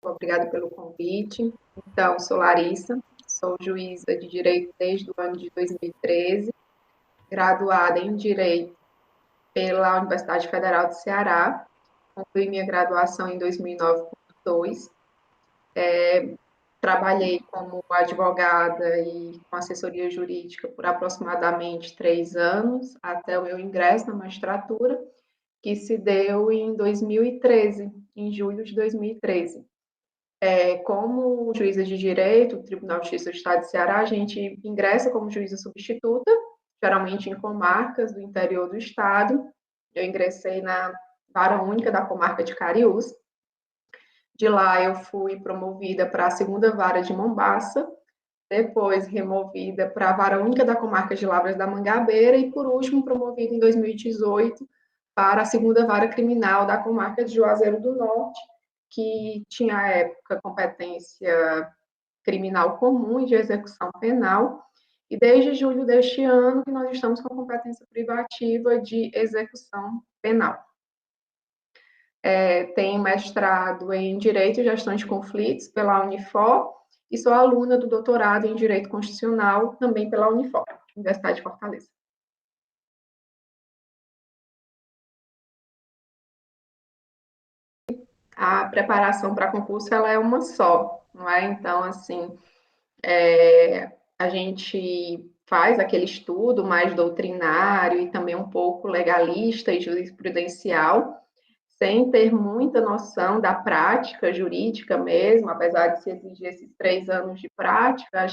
Obrigada pelo convite. Então, sou Larissa, sou juíza de Direito desde o ano de 2013, graduada em Direito pela Universidade Federal do Ceará, concluí minha graduação em 2009 com 2. Trabalhei como advogada e com assessoria jurídica por aproximadamente 3 anos, até o meu ingresso na magistratura, que se deu em 2013, em julho de 2013. Como juíza de direito, do Tribunal de Justiça do Estado de Ceará, a gente ingressa como juíza substituta, geralmente em comarcas do interior do estado. Eu ingressei na vara única da comarca de Cariús. De lá eu fui promovida para a segunda vara de Mombaça, depois removida para a vara única da comarca de Lavras da Mangabeira e, por último, promovida em 2018 para a segunda vara criminal da comarca de Juazeiro do Norte, que tinha à época competência criminal comum e de execução penal, e desde julho deste ano que nós estamos com competência privativa de execução penal. Tenho mestrado em Direito e Gestão de Conflitos pela Unifor e sou aluna do doutorado em Direito Constitucional também pela Unifor, Universidade de Fortaleza. A preparação para concurso ela é uma só, não é? Então, assim, a gente faz aquele estudo mais doutrinário e também um pouco legalista e jurisprudencial, sem ter muita noção da prática jurídica mesmo, apesar de se exigir esses 3 anos de prática,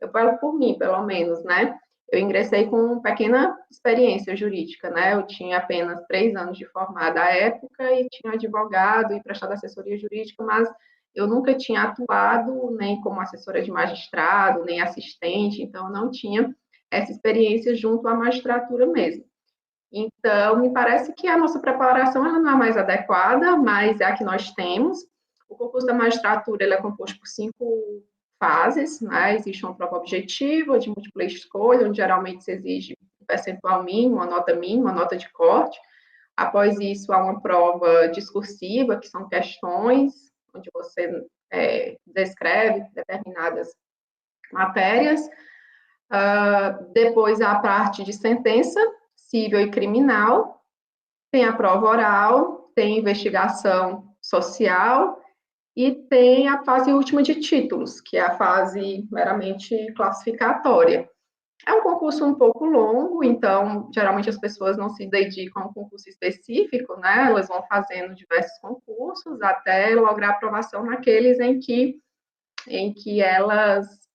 eu falo por mim, pelo menos, né? Eu ingressei com pequena experiência jurídica, né? Eu tinha apenas 3 anos de formada à época e tinha advogado e prestado assessoria jurídica, mas eu nunca tinha atuado nem como assessora de magistrado, nem assistente, então não tinha essa experiência junto à magistratura mesmo. Então, me parece que a nossa preparação ela não é mais adequada, mas é a que nós temos. O concurso da magistratura ele é composto por 5 fases, né? Existe uma prova objetiva, de múltipla escolha, onde geralmente se exige um percentual mínimo, uma nota de corte. Após isso, há uma prova discursiva, que são questões, onde você descreve determinadas matérias. Depois, há a parte de sentença, civil e criminal, tem a prova oral, tem investigação social e tem a fase última de títulos, que é a fase meramente classificatória. É um concurso um pouco longo, então, geralmente as pessoas não se dedicam a um concurso específico, né? Elas vão fazendo diversos concursos até lograr aprovação naqueles em que elas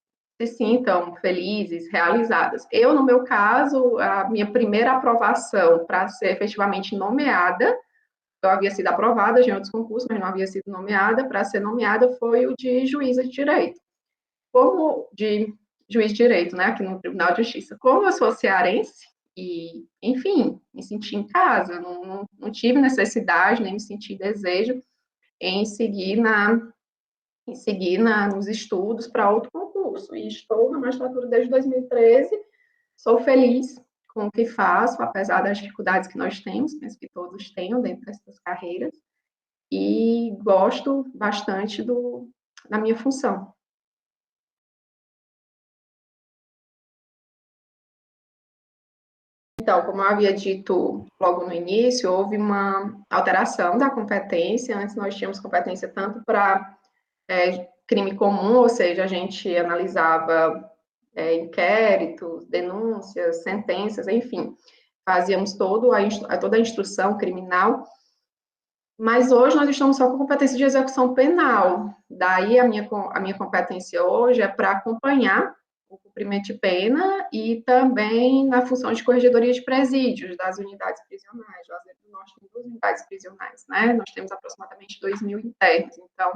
se sintam felizes, realizadas. Eu, no meu caso, a minha primeira aprovação para ser efetivamente nomeada, eu havia sido aprovada já em outros concursos, mas não havia sido nomeada, para ser nomeada foi o de juíza de direito. Como de juiz de direito, né, aqui no Tribunal de Justiça. Como eu sou cearense, e, enfim, me senti em casa, não tive necessidade, nem me senti desejo em seguir nos estudos para outro concurso. E estou na magistratura desde 2013, sou feliz com o que faço, apesar das dificuldades que nós temos, penso que todos tenham dentro dessas carreiras, e gosto bastante da minha função. Então, como eu havia dito logo no início, houve uma alteração da competência. Antes nós tínhamos competência tanto para crime comum, ou seja, a gente analisava inquéritos, denúncias, sentenças, enfim, fazíamos toda a instrução criminal, mas hoje nós estamos só com competência de execução penal. Daí a minha competência hoje é para acompanhar o cumprimento de pena e também na função de corregedoria de presídios das unidades prisionais. Juazeiro do Norte tem 2 unidades prisionais, né? Nós temos aproximadamente 2.000 internos, então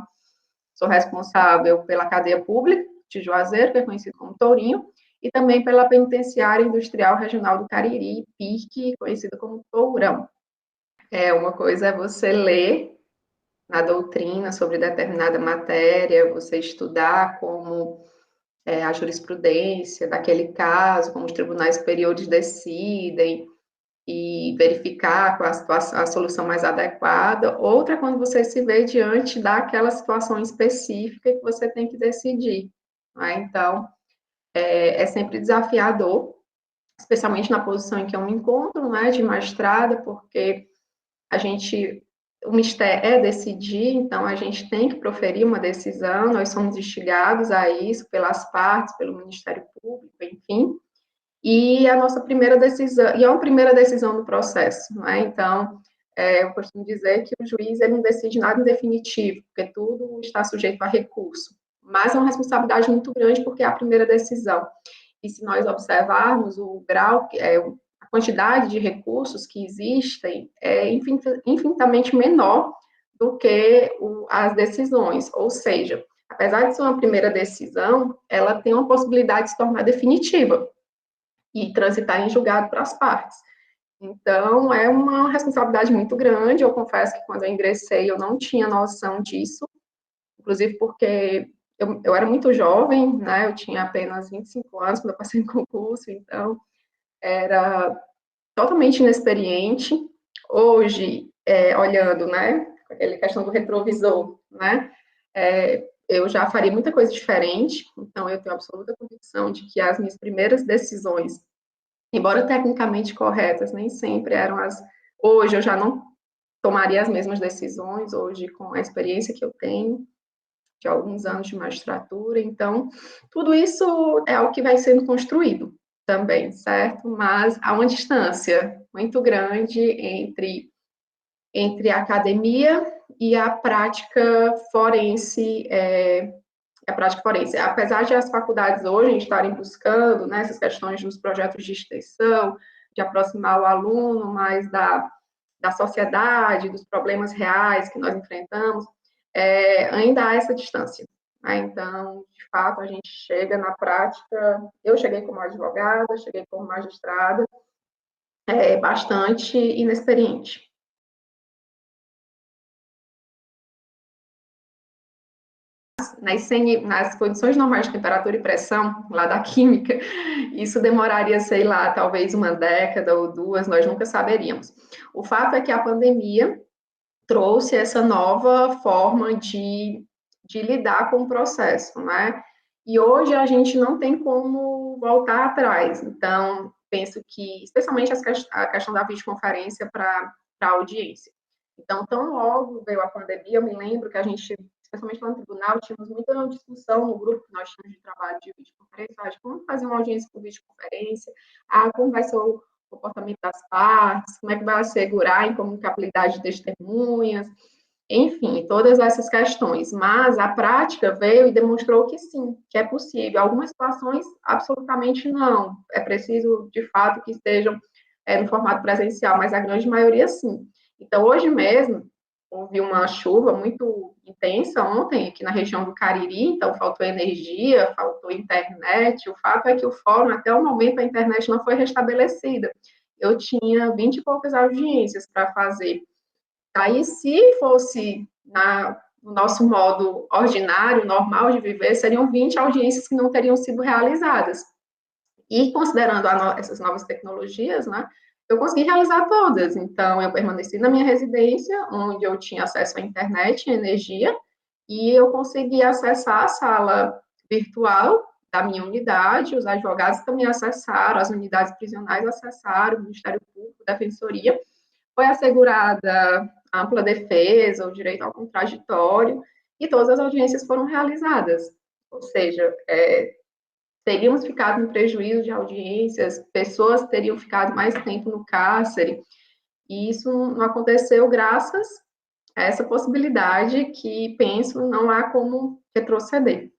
sou responsável pela cadeia pública de Juazeiro, que é conhecido como Tourinho, e também pela Penitenciária Industrial Regional do Cariri, PIRC, conhecida como Tourão. Uma coisa é você ler na doutrina sobre determinada matéria, você estudar como a jurisprudência daquele caso, como os tribunais superiores decidem, e verificar qual a situação, a solução mais adequada. Outra é quando você se vê diante daquela situação específica que você tem que decidir. Né? Então, é sempre desafiador, especialmente na posição em que eu me encontro, né, de mestrada, porque a gente, o mistério é decidir, então a gente tem que proferir uma decisão, nós somos instigados a isso pelas partes, pelo Ministério Público, enfim, e a nossa primeira decisão, e é uma primeira decisão do processo, não é? Então, eu costumo dizer que o juiz ele não decide nada em definitivo, porque tudo está sujeito a recurso, mas é uma responsabilidade muito grande porque é a primeira decisão. E se nós observarmos o grau, a quantidade de recursos que existem é infinitamente menor do que as decisões, ou seja, apesar de ser uma primeira decisão, ela tem uma possibilidade de se tornar definitiva e transitar em julgado para as partes. Então, é uma responsabilidade muito grande. Eu confesso que quando eu ingressei, eu não tinha noção disso, inclusive porque eu era muito jovem, né? Eu tinha apenas 25 anos quando eu passei no concurso, então era totalmente inexperiente. Hoje, olhando, né, aquela questão do retrovisor, né, eu já faria muita coisa diferente, então eu tenho absoluta convicção de que as minhas primeiras decisões, embora tecnicamente corretas, nem sempre eram as. Hoje eu já não tomaria as mesmas decisões, hoje com a experiência que eu tenho, de alguns anos de magistratura, então, tudo isso é o que vai sendo construído também, certo? Mas há uma distância muito grande entre a academia e a prática forense, apesar de as faculdades hoje estarem buscando, né, essas questões dos projetos de extensão, de aproximar o aluno mais da sociedade, dos problemas reais que nós enfrentamos, ainda há essa distância. Né? Então, de fato, a gente chega na prática, eu cheguei como advogada, cheguei como magistrada, bastante inexperiente. Nas condições normais de temperatura e pressão, lá da química, isso demoraria, sei lá, talvez uma década ou duas, nós nunca saberíamos. O fato é que a pandemia trouxe essa nova forma de lidar com o processo, né? E hoje a gente não tem como voltar atrás. Então, penso que, especialmente a questão da videoconferência para a audiência. Então, tão logo veio a pandemia, eu me lembro que a gente, especialmente lá no tribunal, tínhamos muita discussão no grupo que nós tínhamos de trabalho de videoconferência, de como fazer uma audiência por videoconferência, como vai ser o comportamento das partes, como é que vai assegurar a incomunicabilidade de testemunhas, enfim, todas essas questões. Mas a prática veio e demonstrou que sim, que é possível. Algumas situações, absolutamente não. É preciso, de fato, que estejam no formato presencial, mas a grande maioria sim. Então, hoje mesmo, houve uma chuva muito intensa ontem aqui na região do Cariri, então faltou energia, faltou internet. O fato é que o fórum, até o momento, a internet não foi restabelecida. Eu tinha 20 e poucas audiências para fazer. Aí, se fosse no nosso modo ordinário, normal de viver, seriam 20 audiências que não teriam sido realizadas. E considerando essas novas tecnologias, né, eu consegui realizar todas. Então, eu permaneci na minha residência, onde eu tinha acesso à internet e energia, e eu consegui acessar a sala virtual da minha unidade, os advogados também acessaram, as unidades prisionais acessaram, o Ministério Público, a Defensoria, foi assegurada ampla defesa, o direito ao contraditório, e todas as audiências foram realizadas. Ou seja, teríamos ficado no prejuízo de audiências, pessoas teriam ficado mais tempo no cárcere, e isso não aconteceu graças a essa possibilidade que, penso, não há como retroceder.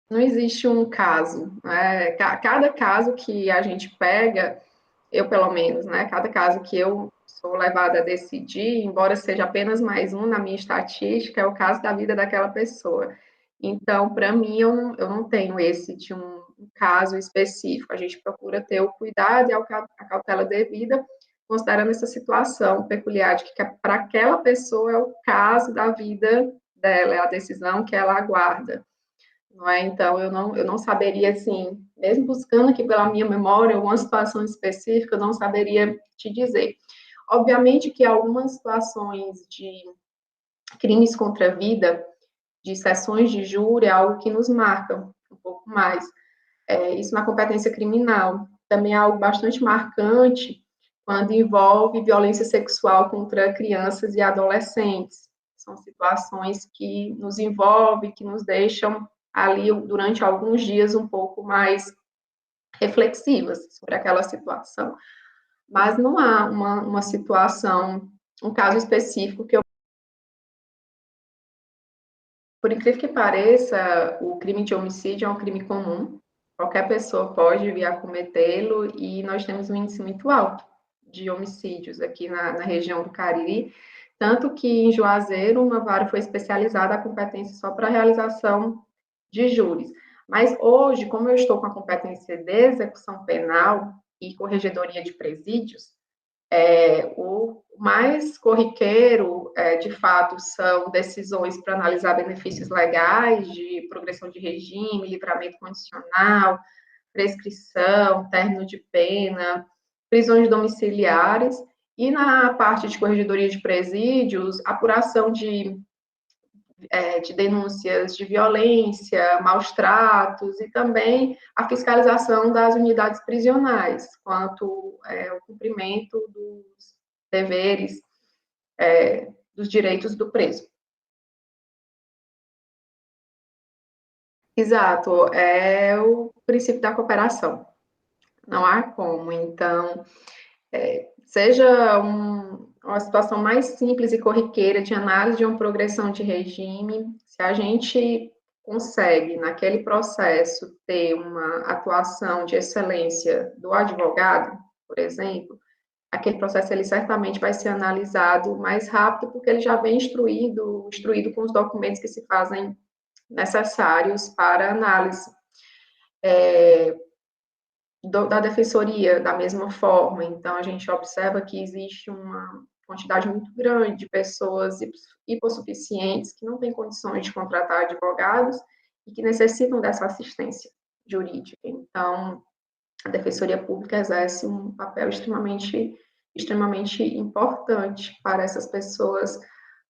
Não existe um caso, né? Cada caso que a gente pega, eu pelo menos, né? Cada caso que eu sou levada a decidir, embora seja apenas mais um na minha estatística, é o caso da vida daquela pessoa. Então, para mim, eu não tenho esse de um caso específico. A gente procura ter o cuidado e a cautela devida, considerando essa situação peculiar de que para aquela pessoa é o caso da vida dela, é a decisão que ela aguarda. não é? Então, eu não saberia, assim, mesmo buscando aqui pela minha memória alguma situação específica, eu não saberia te dizer. Obviamente que algumas situações de crimes contra a vida, de sessões de júri, é algo que nos marca um pouco mais. Isso na competência criminal. Também é algo bastante marcante quando envolve violência sexual contra crianças e adolescentes. São situações que nos envolvem, que nos deixam ali durante alguns dias um pouco mais reflexivas sobre aquela situação. Mas não há uma situação, um caso específico que eu. Por incrível que pareça, o crime de homicídio é um crime comum. Qualquer pessoa pode vir a cometê-lo e nós temos um índice muito alto de homicídios aqui na região do Cariri, tanto que em Juazeiro uma vara foi especializada a competência só para a realização de júris. Mas hoje, como eu estou com a competência de execução penal e corregedoria de presídios, o mais corriqueiro, de fato, são decisões para analisar benefícios legais de progressão de regime, livramento condicional, prescrição, término de pena, prisões domiciliares, e na parte de corregedoria de presídios, apuração de denúncias de violência, maus tratos e também a fiscalização das unidades prisionais, quanto ao cumprimento dos deveres, dos direitos do preso. Exato, é o princípio da cooperação. Não há como. Então, seja uma situação mais simples e corriqueira de análise de uma progressão de regime, se a gente consegue, naquele processo, ter uma atuação de excelência do advogado, por exemplo, aquele processo ele certamente vai ser analisado mais rápido, porque ele já vem instruído com os documentos que se fazem necessários para análise. Da defensoria, da mesma forma. Então, a gente observa que existe uma quantidade muito grande de pessoas hipossuficientes que não têm condições de contratar advogados e que necessitam dessa assistência jurídica. Então, a defensoria pública exerce um papel extremamente importante para essas pessoas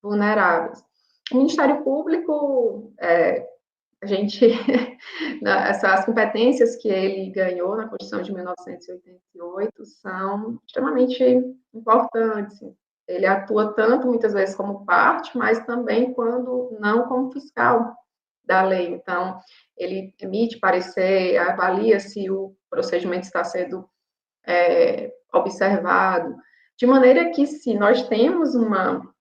vulneráveis. O Ministério Público, a gente, as competências que ele ganhou na Constituição de 1988 são extremamente importantes. Ele atua tanto, muitas vezes, como parte, mas também, quando não, como fiscal da lei. Então, ele emite parecer, avalia se o procedimento está sendo observado, de maneira que, se nós temos uma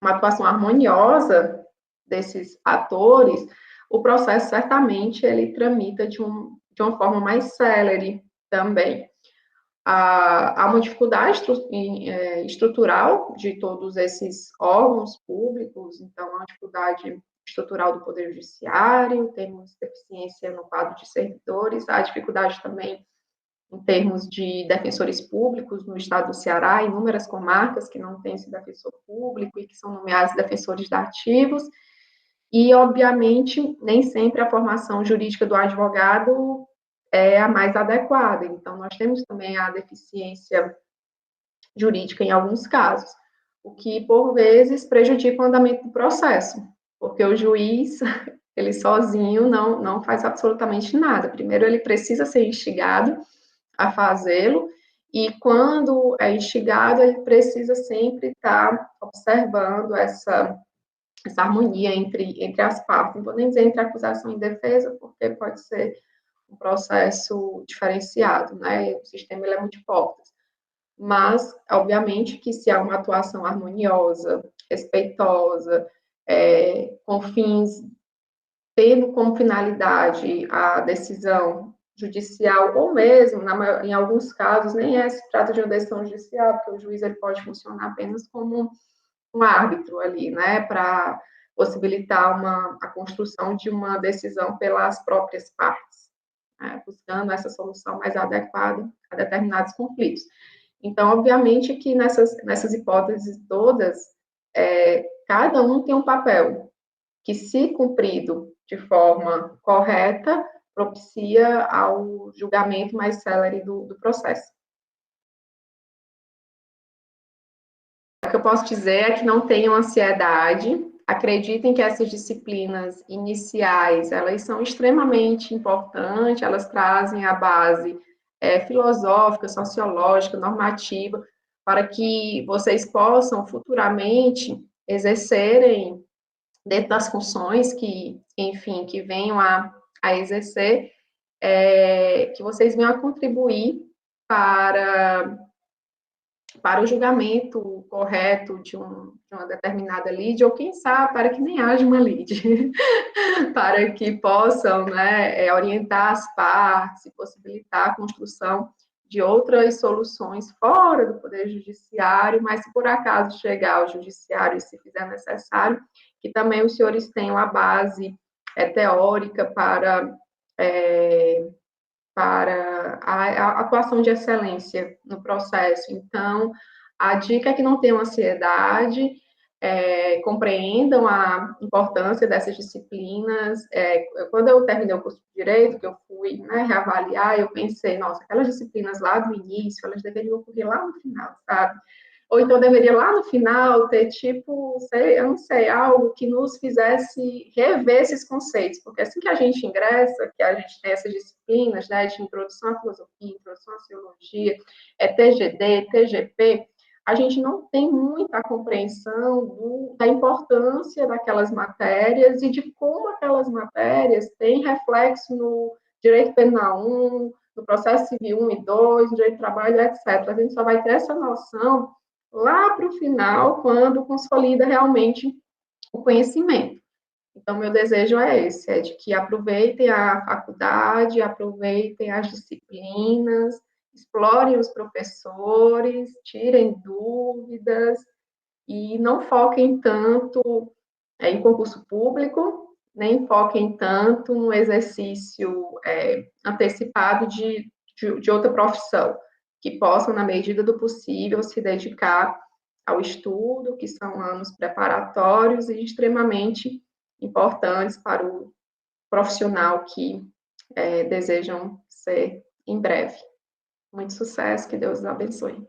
atuação harmoniosa desses atores, o processo certamente ele tramita de uma forma mais célere também. Há uma dificuldade estrutural de todos esses órgãos públicos, então, há uma dificuldade estrutural do Poder Judiciário, temos deficiência no quadro de servidores, há dificuldade também em termos de defensores públicos no estado do Ceará, inúmeras comarcas que não têm esse defensor público e que são nomeados defensores dativos, e, obviamente, nem sempre a formação jurídica do advogado é a mais adequada. Então, nós temos também a deficiência jurídica em alguns casos, o que, por vezes, prejudica o andamento do processo, porque o juiz, ele sozinho não faz absolutamente nada. Primeiro, ele precisa ser instigado a fazê-lo, e quando é instigado, ele precisa sempre estar observando essa harmonia entre as partes. Não vou nem dizer entre acusação e defesa, porque pode ser um processo diferenciado, né? O sistema ele é multiportas. Mas, obviamente, que se há uma atuação harmoniosa, respeitosa, com fins, tendo como finalidade a decisão judicial, ou mesmo, em alguns casos, nem se trata de uma decisão judicial, porque o juiz ele pode funcionar apenas como um árbitro ali, né, para possibilitar a construção de uma decisão pelas próprias partes, né, buscando essa solução mais adequada a determinados conflitos. Então, obviamente que nessas hipóteses todas, cada um tem um papel que, se cumprido de forma correta, propicia ao julgamento mais célere do processo. O que eu posso dizer é que não tenham ansiedade, acreditem que essas disciplinas iniciais, elas são extremamente importantes, elas trazem a base filosófica, sociológica, normativa, para que vocês possam futuramente exercerem dentro das funções que, enfim, que venham a exercer, que vocês venham a contribuir para para o julgamento correto de uma determinada lead, ou quem sabe, para que nem haja uma lead, para que possam, né, orientar as partes e possibilitar a construção de outras soluções fora do Poder Judiciário, mas se por acaso chegar ao Judiciário e se fizer necessário, que também os senhores tenham a base teórica é, para a atuação de excelência no processo. Então, a dica é que não tenham ansiedade, compreendam a importância dessas disciplinas. Quando eu terminei o curso de Direito, que eu fui, né, reavaliar, eu pensei, nossa, aquelas disciplinas lá do início, elas deveriam ocorrer lá no final, sabe? Ou então deveria lá no final ter, tipo, eu não sei, algo que nos fizesse rever esses conceitos, porque assim que a gente ingressa, que a gente tem essas disciplinas, né, de introdução à filosofia, introdução à sociologia, TGD, TGP, a gente não tem muita compreensão da importância daquelas matérias e de como aquelas matérias têm reflexo no direito penal 1, no processo civil 1 e 2, no direito do trabalho, etc. A gente só vai ter essa noção lá para o final, quando consolida realmente o conhecimento. Então, meu desejo é esse, é de que aproveitem a faculdade, aproveitem as disciplinas, explorem os professores, tirem dúvidas e não foquem tanto em concurso público, nem foquem tanto no exercício antecipado de outra profissão, que possam, na medida do possível, se dedicar ao estudo, que são anos preparatórios e extremamente importantes para o profissional que desejam ser em breve. Muito sucesso, que Deus os abençoe.